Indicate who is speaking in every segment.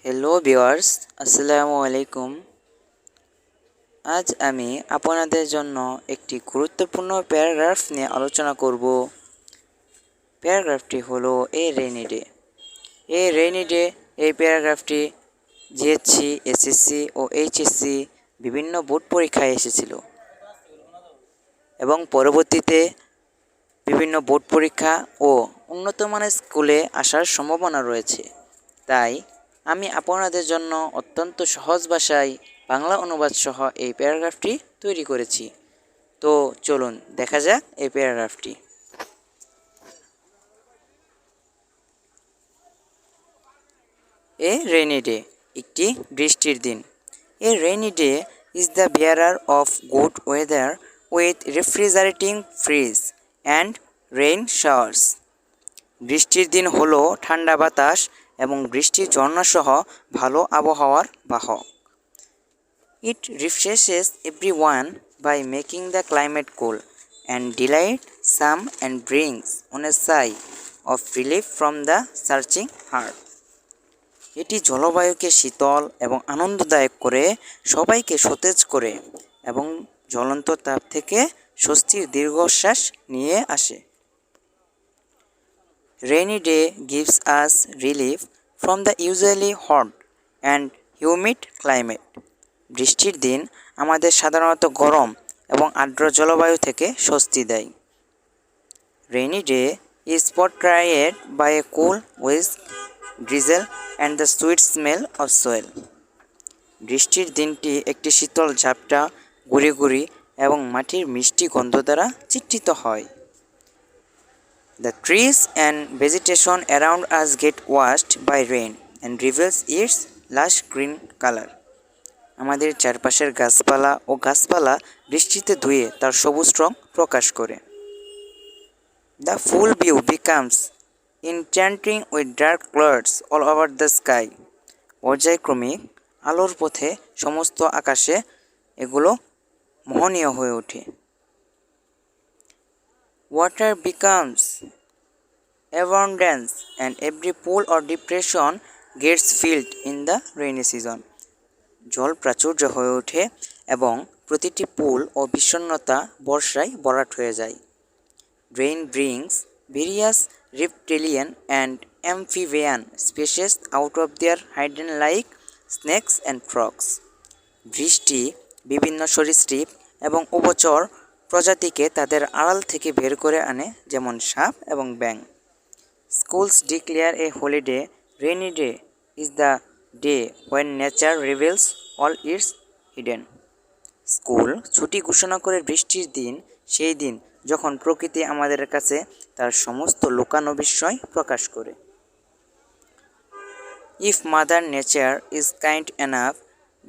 Speaker 1: Hello viewers, আসসালামু আলাইকুম। আজ আমি আপনাদের জন্য একটি গুরুত্বপূর্ণ প্যারাগ্রাফ নিয়ে আলোচনা করব। প্যারাগ্রাফটি হলো এ রেইনি ডে। এই প্যারাগ্রাফটি জিএসসি, এসএসসি ও এইচএসসি বিভিন্ন বোর্ড পরীক্ষায় এসেছিল এবং পরবর্তীতে বিভিন্ন বোর্ড পরীক্ষা ও উন্নত মানের স্কুলে আসার সম্ভাবনা রয়েছে। তাই আমি আপনাদের জন্য অত্যন্ত সহজ ভাষায় বাংলা অনুবাদ সহ এই প্যারাগ্রাফটি তৈরি করেছি। তো চলুন দেখা যাক এই প্যারাগ্রাফটি। এ রেইনি ডে, একটি বৃষ্টির দিন। A rainy day is the bearer of good weather with refrigerating fridge and rain showers. বৃষ্টির দিন হলো ঠান্ডা বাতাস এবং বৃষ্টির ঝর্ণাসহ ভালো আবহাওয়ার বাহক। It refreshes everyone by making the climate cool and delight some and brings on a sigh of relief from the searching heart. এটি জলবায়ুকে শীতল এবং আনন্দদায়ক করে, সবাইকে সতেজ করে এবং জ্বলন্ত তাপ থেকে স্বস্তির দীর্ঘশ্বাস নিয়ে আসে। Rainy day gives us relief from the usually hot and humid climate. বৃষ্টির দিন আমাদের সাধারণত গরম এবং আর্দ্র জলবায়ু থেকে স্বস্তি দেয়। Rainy day is portrayed by a cool whisk, drizzle and the sweet smell of soil. বৃষ্টির দিনটি একটি শীতল ঝাপটা, গুড়ি গুড়ি এবং মাটির মিষ্টি গন্ধ দ্বারা চিত্রিত হয়। The trees and vegetation around us get washed by rain and reveals its lush green color. আমাদের চারপাশের গাছপালা বৃষ্টিতে ধুয়ে তার সবুজ রং প্রকাশ করে। The full view becomes enchanting with dark clouds all over the sky. পর্যায়ক্রমিক আলোর পথে সমস্ত আকাশে এগুলো মোহনীয় হয়ে ওঠে। Water becomes abundance and every pool or depression gets filled in the rainy season. জল প্রাচুর্য হয়ে ওঠে এবং প্রতিটি পুল ও বিষণ্ণতা বর্ষায় ভরাট হয়ে যায়। Rain brings various reptilian and amphibian species out of their hidden like snakes and frogs. বৃষ্টি বিভিন্ন সরীসৃপ এবং উভচর প্রজাতিকে তাদের আড়াল থেকে বের করে আনে, যেমন সাপ এবং ব্যাঙ। Schools declare a holiday. Rainy day is the day when nature reveals all its hidden. School ছুটি ঘোষণা করে বৃষ্টির দিন সেই দিন যখন প্রকৃতি আমাদের কাছে তার সমস্ত লুকানো বিস্ময় প্রকাশ করে। If mother nature is kind enough,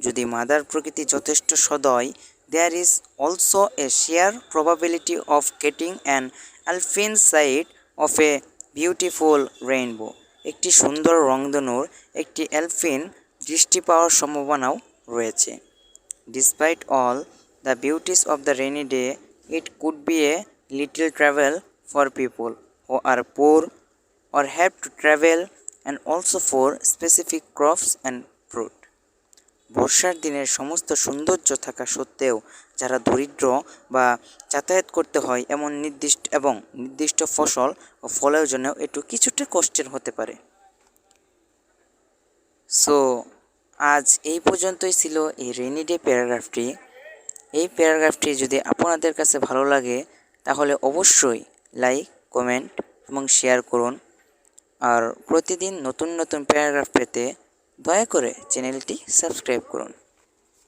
Speaker 1: যদি মাদার প্রকৃতি যথেষ্ট সদয়, there is also a sheer probability of getting an alpine sight of a beautiful rainbow. একটি সুন্দর রংধনুর একটি অ্যালপিন দৃষ্টি পাওয়ার সম্ভাবনাও রয়েছে। Despite all the beauties of the rainy day, it could be a little travel for people who are poor or have to travel, and also for specific crops and fruit. বর্ষার দিনের সমস্ত সৌন্দর্য থাকা সত্ত্বেও যারা দরিদ্র বা যাতায়াত করতে হয় এমন নির্দিষ্ট ফসল ও ফলের জন্য একটু কিছুটা কষ্টের হতে পারে। সো আজ এই পর্যন্তই ছিল এই রেইনি ডে প্যারাগ্রাফটি। এই প্যারাগ্রাফটি যদি আপনাদের কাছে ভালো লাগে তাহলে অবশ্যই লাইক, কমেন্ট এবং শেয়ার করুন। আর প্রতিদিন নতুন নতুন প্যারাগ্রাফ পেতে দয়া করে চ্যানেলটি সাবস্ক্রাইব করুন।